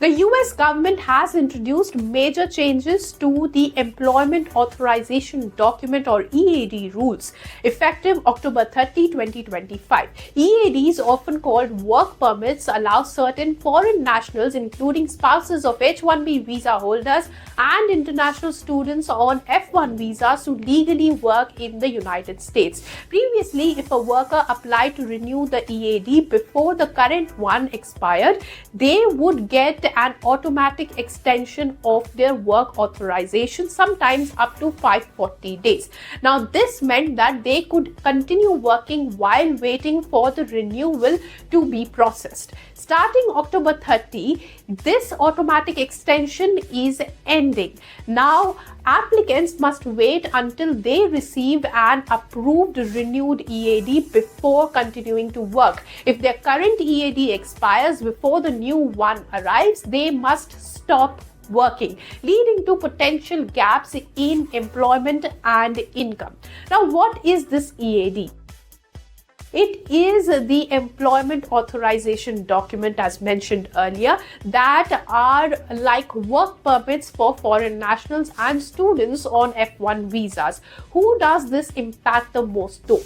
The US government has introduced major changes to the Employment Authorization Document or EAD rules effective October 30, 2025. EADs, often called work permits, allow certain foreign nationals, including spouses of H-1B visa holders and international students on F-1 visas, to legally work in the United States. Previously, if a worker applied to renew the EAD before the current one expired, they would get an automatic extension of their work authorization, sometimes up to 540 days. Now, this meant that they could continue working while waiting for the renewal to be processed. Starting October 30, this automatic extension is ending. Now, applicants must wait until they receive an approved renewed EAD before continuing to work. If their current EAD expires before the new one arrives, they must stop working, leading to potential gaps in employment and income. Now, what is this EAD? It is the Employment Authorization Document, as mentioned earlier, that are like work permits for foreign nationals and students on F-1 visas. Who does this impact the most though?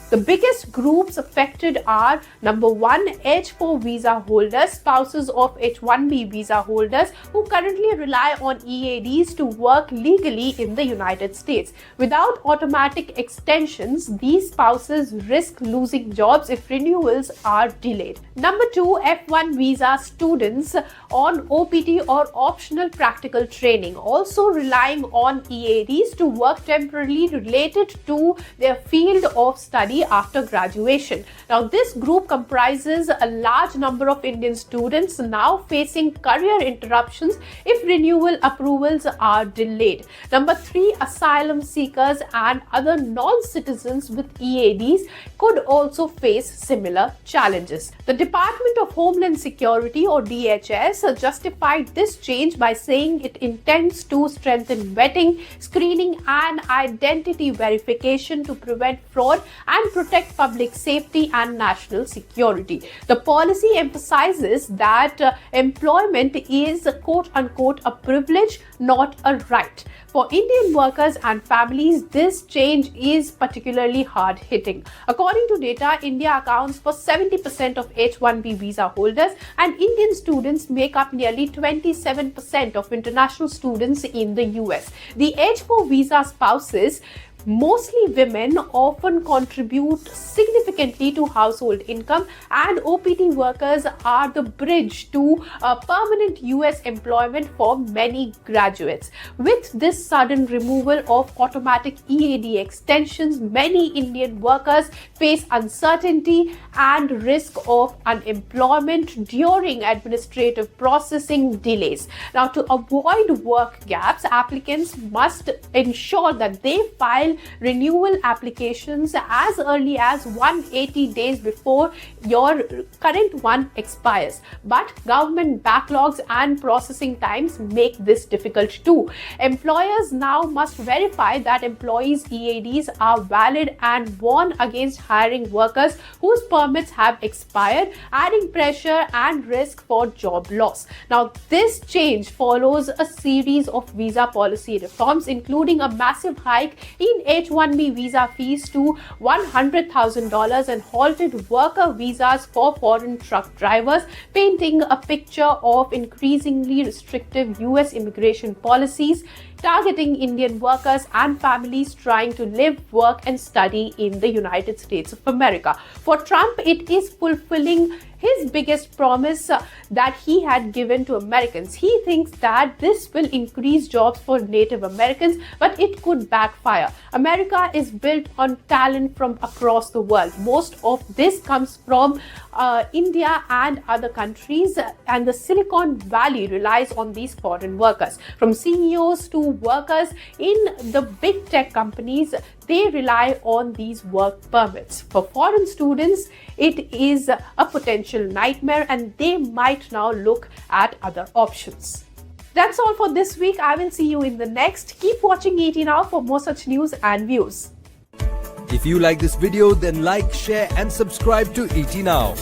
The biggest groups affected are number 1, H-4 visa holders, spouses of H-1B visa holders who currently rely on EADs to work legally in the United States. Without automatic extensions, these spouses risk losing jobs if renewals are delayed. Number 2, F-1 visa students on OPT or optional practical training, also relying on EADs to work temporarily related to their field of study after graduation. Now, this group comprises a large number of Indian students now facing career interruptions if renewal approvals are delayed. Number 3, asylum seekers and other non-citizens with EADs could also face similar challenges. The Department of Homeland Security or DHS justified this change by saying it intends to strengthen vetting, screening and identity verification to prevent fraud and protect public safety and national security. The policy emphasizes that employment is quote-unquote a privilege, not a right. For Indian workers and families, this change is particularly hard-hitting. According to data, India accounts for 70% of H-1B visa holders, and Indian students make up nearly 27% of international students in the US. The H-4 visa spouses, mostly women, often contribute significantly to household income, and OPT workers are the bridge to permanent US employment for many graduates. With this sudden removal of automatic EAD extensions, many Indian workers face uncertainty and risk of unemployment during administrative processing delays. Now, to avoid work gaps, applicants must ensure that they file renewal applications as early as 180 days before your current one expires. But government backlogs and processing times make this difficult too. Employers now must verify that employees' EADs are valid and warn against hiring workers whose permits have expired, adding pressure and risk for job loss. Now, this change follows a series of visa policy reforms, including a massive hike in H-1B visa fees to $100,000 and halted worker visas for foreign truck drivers, painting a picture of increasingly restrictive US immigration policies targeting Indian workers and families trying to live, work and study in the United States of America. For Trump, it is fulfilling his biggest promise that he had given to Americans. He thinks that this will increase jobs for Native Americans, but it could backfire. America is built on talent from across the world. Most of this comes from India and other countries, and the Silicon Valley relies on these foreign workers. From CEOs to workers in the big tech companies, they rely on these work permits. For foreign students, it is a potential nightmare and they might now look at other options. That's all for this week. I will see you in the next. Keep watching ET Now for more such news and views. If you like this video, then like, share and subscribe to ET Now.